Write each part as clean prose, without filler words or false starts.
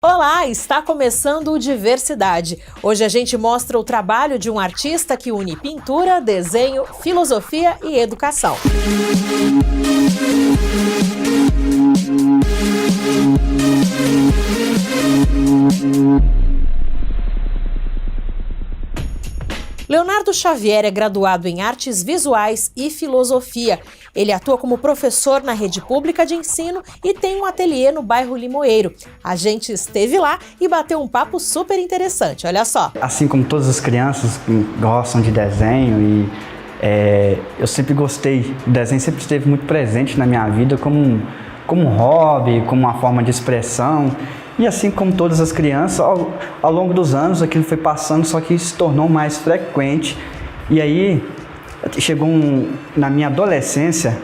Olá, está começando o Diversidade. Hoje a gente mostra o trabalho de um artista que une pintura, desenho, filosofia e educação. Leonardo Xavier é graduado em Artes Visuais e Filosofia. Ele atua como professor na rede pública de ensino e tem um ateliê no bairro Limoeiro. A gente esteve lá e bateu um papo super interessante, olha só. Assim como todas as crianças que gostam de desenho, eu sempre gostei, o desenho sempre esteve muito presente na minha vida como um hobby, como uma forma de expressão. E assim como todas as crianças, ao longo dos anos aquilo foi passando, só que se tornou mais frequente. E aí chegou na minha adolescência,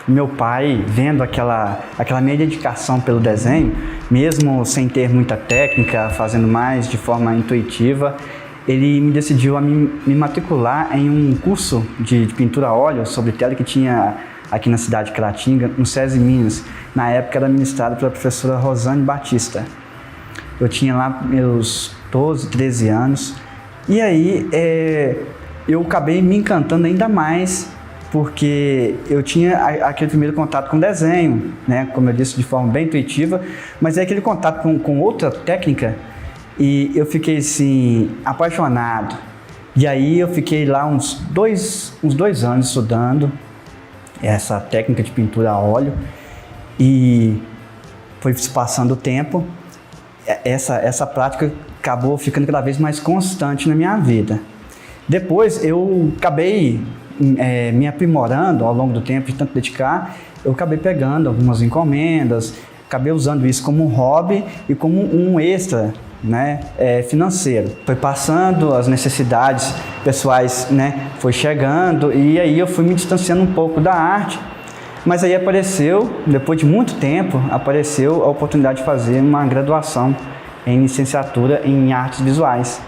meu pai, vendo aquela minha dedicação pelo desenho, mesmo sem ter muita técnica, fazendo mais de forma intuitiva, ele me decidiu a me matricular em um curso de pintura a óleo sobre tela que tinha aqui na cidade de Caratinga, no SESI Minas. Na época era ministrado pela professora Rosane Batista. Eu tinha lá meus 12, 13 anos. E aí eu acabei me encantando ainda mais, porque eu tinha aquele primeiro contato com desenho, né? Como eu disse, de forma bem intuitiva, mas é aquele contato com outra técnica e eu fiquei assim, apaixonado. E aí eu fiquei lá uns dois anos estudando essa técnica de pintura a óleo e foi se passando o tempo, essa prática acabou ficando cada vez mais constante na minha vida. Depois eu acabei me aprimorando ao longo do tempo, de tanto dedicar, eu acabei pegando algumas encomendas, acabei usando isso como um hobby e como um extra, né, financeiro. Foi passando, as necessidades pessoais, né, foi chegando e aí eu fui me distanciando um pouco da arte, mas aí depois de muito tempo, apareceu a oportunidade de fazer uma graduação em licenciatura em artes visuais.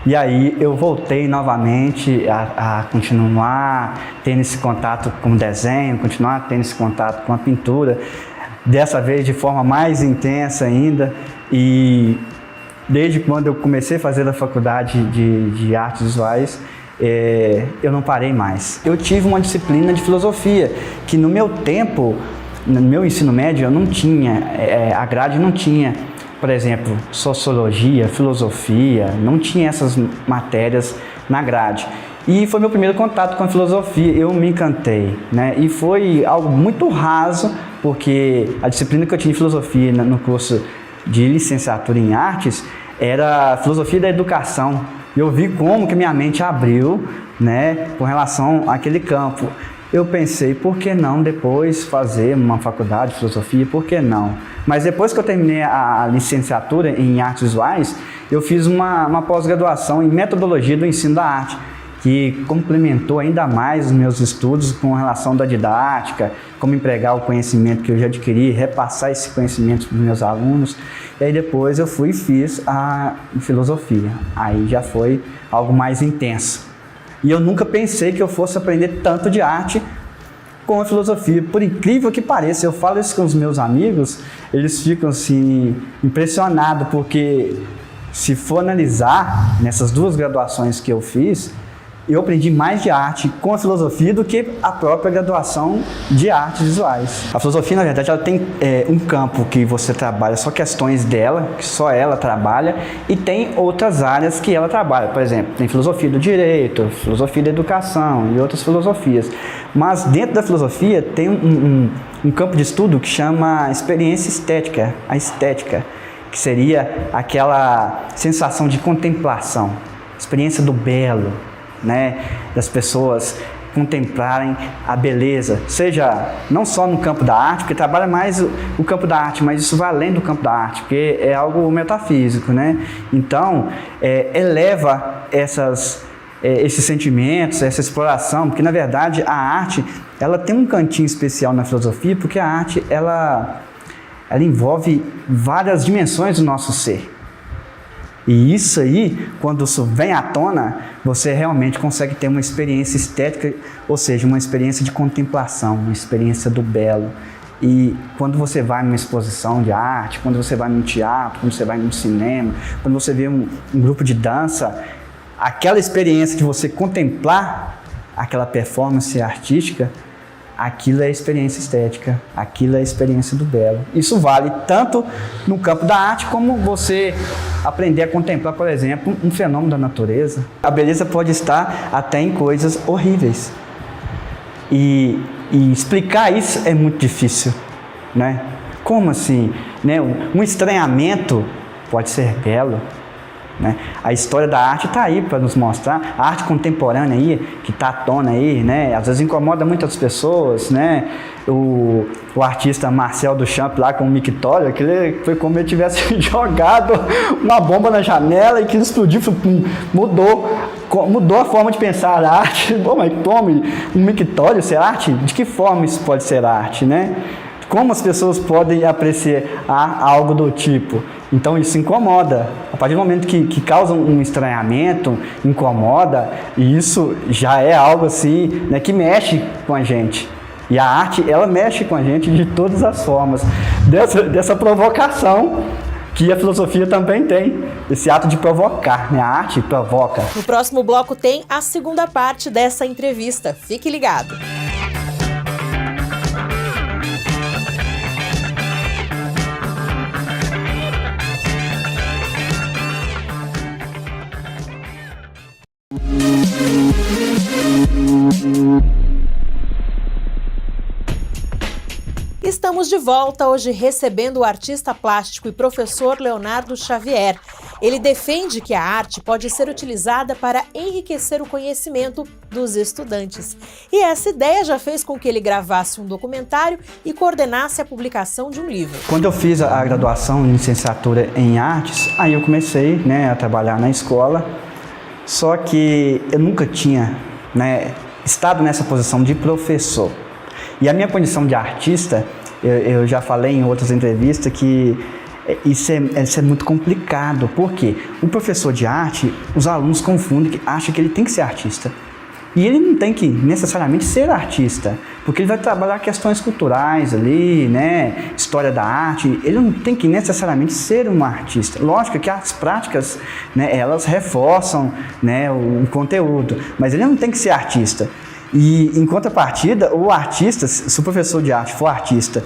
E aí eu voltei novamente a continuar tendo esse contato com o desenho, continuar tendo esse contato com a pintura, dessa vez de forma mais intensa ainda. E desde quando eu comecei a fazer a faculdade de artes visuais, eu não parei mais. Eu tive uma disciplina de filosofia, que no meu tempo, no meu ensino médio, eu não tinha, a grade não tinha, por exemplo, sociologia, filosofia, não tinha essas matérias na grade. E foi meu primeiro contato com a filosofia, eu me encantei, né? E foi algo muito raso, porque a disciplina que eu tinha de filosofia no curso de licenciatura em artes era filosofia da educação. Eu vi como que minha mente abriu, né, com relação àquele campo. Eu pensei, por que não depois fazer uma faculdade de filosofia, por que não? Mas depois que eu terminei a licenciatura em artes visuais, eu fiz uma pós-graduação em metodologia do ensino da arte, que complementou ainda mais os meus estudos com relação da didática, como empregar o conhecimento que eu já adquiri, repassar esse conhecimento para os meus alunos. E aí depois eu fui e fiz a filosofia. Aí já foi algo mais intenso. E eu nunca pensei que eu fosse aprender tanto de arte com a filosofia. Por incrível que pareça, eu falo isso com os meus amigos, eles ficam assim impressionados, porque se for analisar nessas duas graduações que eu fiz, eu aprendi mais de arte com a filosofia do que a própria graduação de artes visuais. A filosofia, na verdade, ela tem um campo que você trabalha só questões dela, que só ela trabalha, e tem outras áreas que ela trabalha. Por exemplo, tem filosofia do direito, filosofia da educação e outras filosofias. Mas dentro da filosofia tem um campo de estudo que chama experiência estética, a estética, que seria aquela sensação de contemplação, experiência do belo, né, das pessoas contemplarem a beleza, seja não só no campo da arte, porque trabalha mais o campo da arte, mas isso vai além do campo da arte, porque é algo metafísico, né? Então, eleva esses sentimentos, essa exploração, porque na verdade a arte, ela tem um cantinho especial na filosofia, porque a arte, ela envolve várias dimensões do nosso ser. E isso aí, quando isso vem à tona, você realmente consegue ter uma experiência estética, ou seja, uma experiência de contemplação, uma experiência do belo. E quando você vai numa exposição de arte, quando você vai num teatro, quando você vai num cinema, quando você vê um grupo de dança, aquela experiência de você contemplar aquela performance artística, aquilo é experiência estética, aquilo é experiência do belo. Isso vale tanto no campo da arte como você aprender a contemplar, por exemplo, um fenômeno da natureza. A beleza pode estar até em coisas horríveis. E explicar isso é muito difícil, né? Como assim? Né? Um estranhamento pode ser belo. Né? A história da arte está aí para nos mostrar. A arte contemporânea aí, que está à tona aí, né? Às vezes incomoda muitas pessoas, né? O artista Marcel Duchamp lá com o mictório, aquele foi como ele tivesse jogado uma bomba na janela e que explodiu, mudou a forma de pensar a arte. Bom, mas como um mictório ser arte? De que forma isso pode ser arte, né? Como as pessoas podem apreciar algo do tipo? Então isso incomoda. A partir do momento que causa um estranhamento, incomoda, e isso já é algo assim, né, que mexe com a gente. E a arte, ela mexe com a gente de todas as formas. Dessa provocação que a filosofia também tem, esse ato de provocar, né? A arte provoca. No próximo bloco tem a segunda parte dessa entrevista. Fique ligado. Estamos de volta hoje recebendo o artista plástico e professor Leonardo Xavier. Ele defende que a arte pode ser utilizada para enriquecer o conhecimento dos estudantes. E essa ideia já fez com que ele gravasse um documentário e coordenasse a publicação de um livro. Quando eu fiz a graduação em licenciatura em artes, aí eu comecei, né, a trabalhar na escola, só que eu nunca tinha, né, estado nessa posição de professor. E a minha condição de artista, eu já falei em outras entrevistas que isso é muito complicado. Por quê? O professor de arte, os alunos confundem, acham que ele tem que ser artista. E ele não tem que necessariamente ser artista, porque ele vai trabalhar questões culturais ali, né, história da arte. Ele não tem que necessariamente ser um artista. Lógico que as práticas, né, elas reforçam, né, o conteúdo, mas ele não tem que ser artista. E, em contrapartida, o artista, se o professor de arte for artista,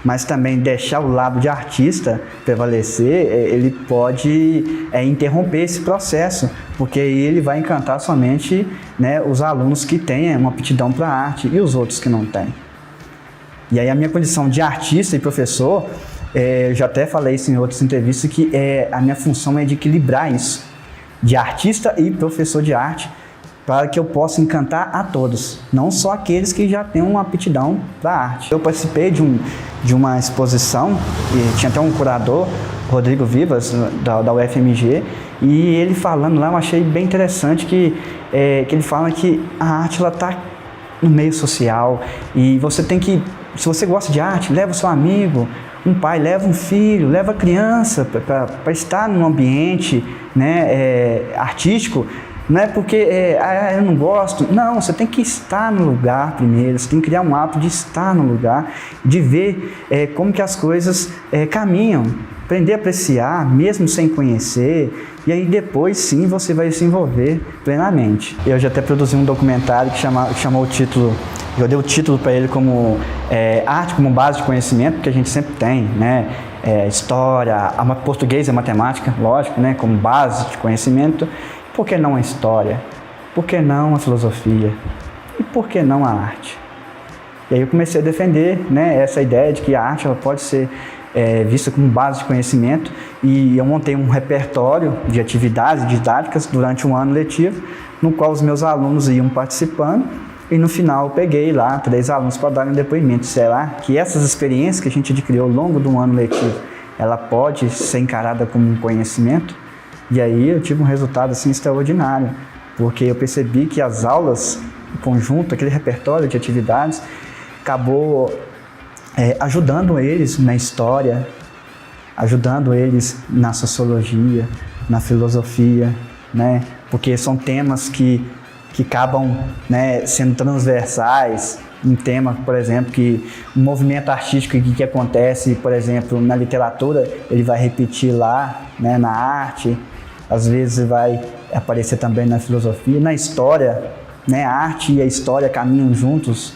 mas também deixar o lado de artista prevalecer, ele pode interromper esse processo, porque aí ele vai encantar somente, né, os alunos que têm uma aptidão para a arte e os outros que não têm. E aí a minha condição de artista e professor, eu já até falei isso em outras entrevistas, que a minha função é de equilibrar isso, de artista e professor de arte, para que eu possa encantar a todos, não só aqueles que já têm uma aptidão para a arte. Eu participei de uma exposição, e tinha até um curador, Rodrigo Vivas, da UFMG, e ele falando lá, eu achei bem interessante que ele fala que a arte está no meio social, e você tem que, se você gosta de arte, leva o seu amigo, um pai leva um filho, leva a criança para estar num ambiente, né, artístico. Não é porque eu não gosto. Não, você tem que estar no lugar primeiro, você tem que criar um hábito de estar no lugar, de ver como que as coisas caminham, aprender a apreciar, mesmo sem conhecer, e aí depois sim você vai se envolver plenamente. Eu já até produzi um documentário que chamou o título, eu dei o título para ele como Arte como Base de Conhecimento, porque a gente sempre tem, né? História, português e matemática, lógico, né? Como base de conhecimento. Por que não a história? Por que não a filosofia? E por que não a arte? E aí eu comecei a defender, né, essa ideia de que a arte ela pode ser vista como base de conhecimento, e eu montei um repertório de atividades didáticas durante um ano letivo, no qual os meus alunos iam participando, e no final eu peguei lá 3 alunos para darem um depoimento. Será que essas experiências que a gente adquiriu ao longo do ano letivo, ela pode ser encarada como um conhecimento? E aí eu tive um resultado assim extraordinário, porque eu percebi que as aulas, o conjunto, aquele repertório de atividades, acabou ajudando eles na história, ajudando eles na sociologia, na filosofia, né? Porque são temas que que acabam, né, sendo transversais. Um tema, por exemplo, que um movimento artístico que acontece, por exemplo, na literatura, ele vai repetir lá, né, na arte, às vezes vai aparecer também na filosofia, na história, né, a arte e a história caminham juntos.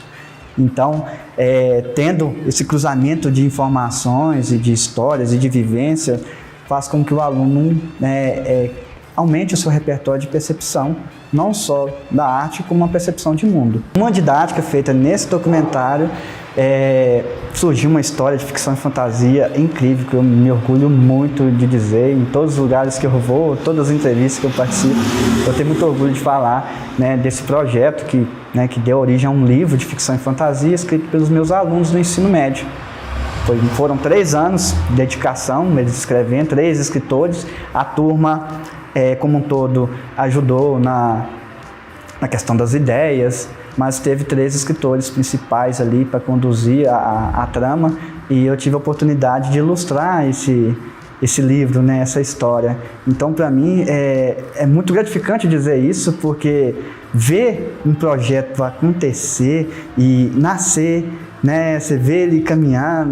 Então, tendo esse cruzamento de informações e de histórias e de vivência, faz com que o aluno, né, aumente o seu repertório de percepção, não só da arte, como uma percepção de mundo. Uma didática feita nesse documentário, surgiu uma história de ficção e fantasia incrível, que eu me orgulho muito de dizer, em todos os lugares que eu vou, todas as entrevistas que eu participo, eu tenho muito orgulho de falar, né, desse projeto que, né, que deu origem a um livro de ficção e fantasia escrito pelos meus alunos do ensino médio. Foram 3 anos de dedicação, eles escrevendo, 3 escritores, a turma como um todo ajudou na questão das ideias, mas teve 3 escritores principais ali para conduzir a trama, e eu tive a oportunidade de ilustrar esse livro, né, essa história. Então, para mim, é muito gratificante dizer isso, porque ver um projeto acontecer e nascer, né, você vê ele caminhar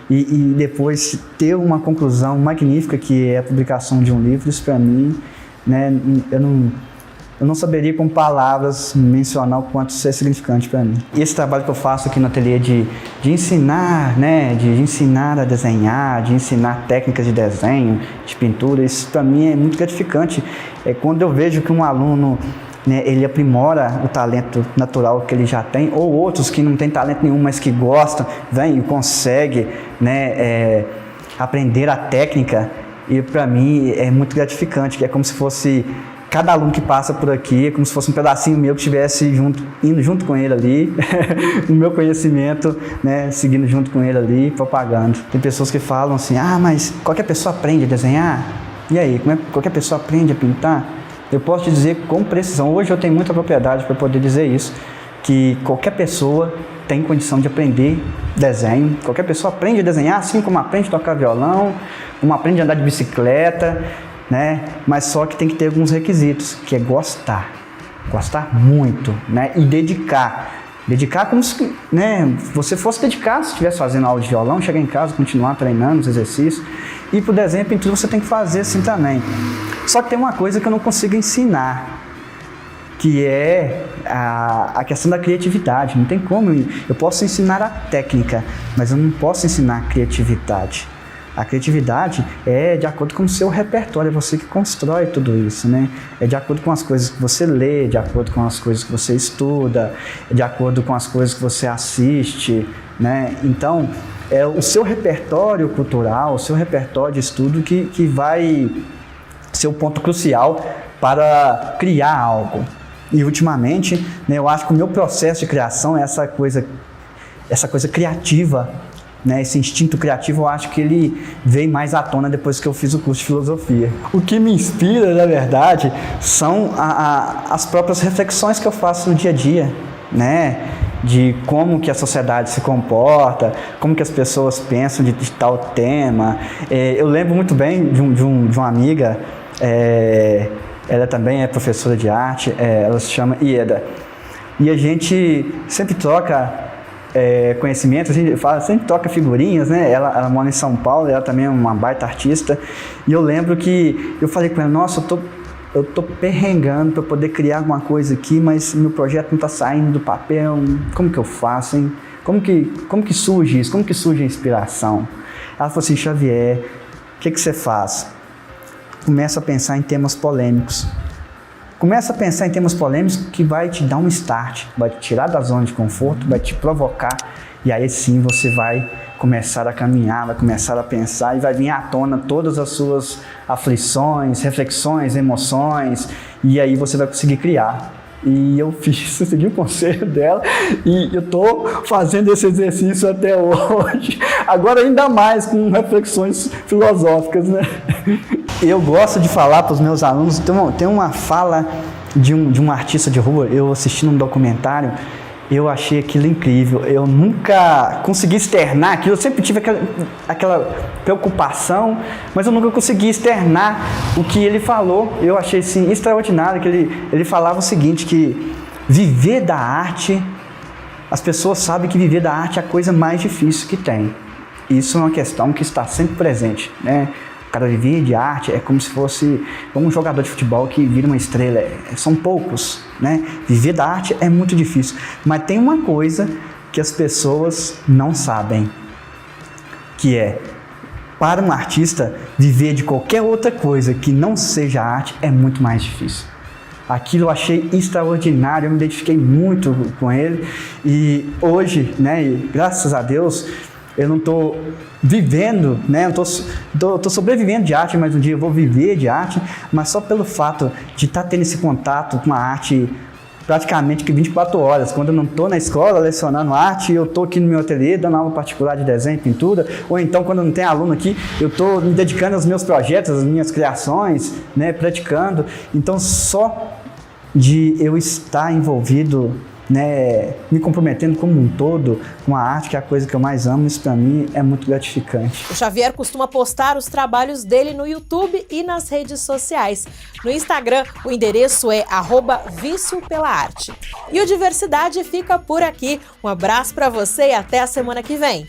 e depois ter uma conclusão magnífica, que é a publicação de um livro, isso para mim, né, eu não saberia com palavras mencionar o quanto isso é significante para mim. Esse trabalho que eu faço aqui no ateliê de ensinar, né, de ensinar a desenhar, de ensinar técnicas de desenho, de pintura, isso para mim é muito gratificante. Quando eu vejo que um aluno, né, ele aprimora o talento natural que ele já tem, ou outros que não têm talento nenhum, mas que gostam, vem e consegue, né, aprender a técnica, e para mim é muito gratificante, que é como se fosse cada aluno que passa por aqui, é como se fosse um pedacinho meu que estivesse indo junto com ele ali, o meu conhecimento, né, seguindo junto com ele ali, propagando. Tem pessoas que falam assim, mas qualquer pessoa aprende a desenhar? E aí, qualquer pessoa aprende a pintar? Eu posso te dizer com precisão, hoje eu tenho muita propriedade para poder dizer isso, que qualquer pessoa tem condição de aprender desenho, qualquer pessoa aprende a desenhar, assim como aprende a tocar violão, como aprende a andar de bicicleta, né? Mas só que tem que ter alguns requisitos, que é gostar muito, né? E dedicar como se, né, você fosse dedicar, se estivesse fazendo aula de violão, chegar em casa, continuar treinando os exercícios. E para o desenho e pintura você tem que fazer assim também. Só que tem uma coisa que eu não consigo ensinar, que é a questão da criatividade. Não tem como, eu posso ensinar a técnica, mas eu não posso ensinar a criatividade. A criatividade é de acordo com o seu repertório, é você que constrói tudo isso, né? É de acordo com as coisas que você lê, de acordo com as coisas que você estuda, é de acordo com as coisas que você assiste, né? Então, é o seu repertório cultural, o seu repertório de estudo que vai ser o ponto crucial para criar algo. E ultimamente, né, eu acho que o meu processo de criação é essa coisa criativa, né, esse instinto criativo, eu acho que ele veio mais à tona depois que eu fiz o curso de filosofia. O que me inspira, na verdade, são as próprias reflexões que eu faço no dia a dia, né, de como que a sociedade se comporta, como que as pessoas pensam de tal tema. Eu lembro muito bem de uma amiga, ela também é professora de arte, ela se chama Ieda, e a gente sempre troca conhecimento, a gente sempre troca figurinhas, né? Ela mora em São Paulo, ela também é uma baita artista, e eu lembro que eu falei com ela, nossa, eu tô perrengando para poder criar alguma coisa aqui, mas meu projeto não está saindo do papel, como que eu faço, hein? Como que surge isso? Como que surge a inspiração? Ela falou assim, Xavier, o que você faz? Começa a pensar em temas polêmicos. Começa a pensar em temas polêmicos que vai te dar um start, vai te tirar da zona de conforto, vai te provocar, e aí sim você vai começar a caminhar, vai começar a pensar e vai vir à tona todas as suas aflições, reflexões, emoções, e aí você vai conseguir criar. E eu segui o conselho dela e eu estou fazendo esse exercício até hoje, agora ainda mais com reflexões filosóficas, né? Eu gosto de falar para os meus alunos, tem uma fala de um artista de rua, eu assisti num documentário, Eu achei aquilo incrível, eu nunca consegui externar aquilo, eu sempre tive aquela preocupação, mas eu nunca consegui externar o que ele falou. Eu achei assim, extraordinário, que ele falava o seguinte, que viver da arte, as pessoas sabem que viver da arte é a coisa mais difícil que tem. Isso é uma questão que está sempre presente, né? O cara viver de arte é como se fosse um jogador de futebol que vira uma estrela. São poucos, né? Viver da arte é muito difícil. Mas tem uma coisa que as pessoas não sabem, que é, para um artista, viver de qualquer outra coisa que não seja arte é muito mais difícil. Aquilo eu achei extraordinário, eu me identifiquei muito com ele. E hoje, né, e graças a Deus, eu não estou vivendo, né? Eu tô sobrevivendo de arte, mas um dia eu vou viver de arte, mas só pelo fato de estar tendo esse contato com a arte praticamente que 24 horas. Quando eu não estou na escola lecionando arte, eu estou aqui no meu ateliê dando aula particular de desenho e pintura, ou então quando não tem aluno aqui, eu estou me dedicando aos meus projetos, às minhas criações, né? Praticando. Então só de eu estar envolvido, né, me comprometendo como um todo com a arte, que é a coisa que eu mais amo, isso para mim é muito gratificante. O Xavier costuma postar os trabalhos dele no YouTube e nas redes sociais. No Instagram, o endereço é @vício-pela-arte. E o Diversidade fica por aqui. Um abraço para você e até a semana que vem.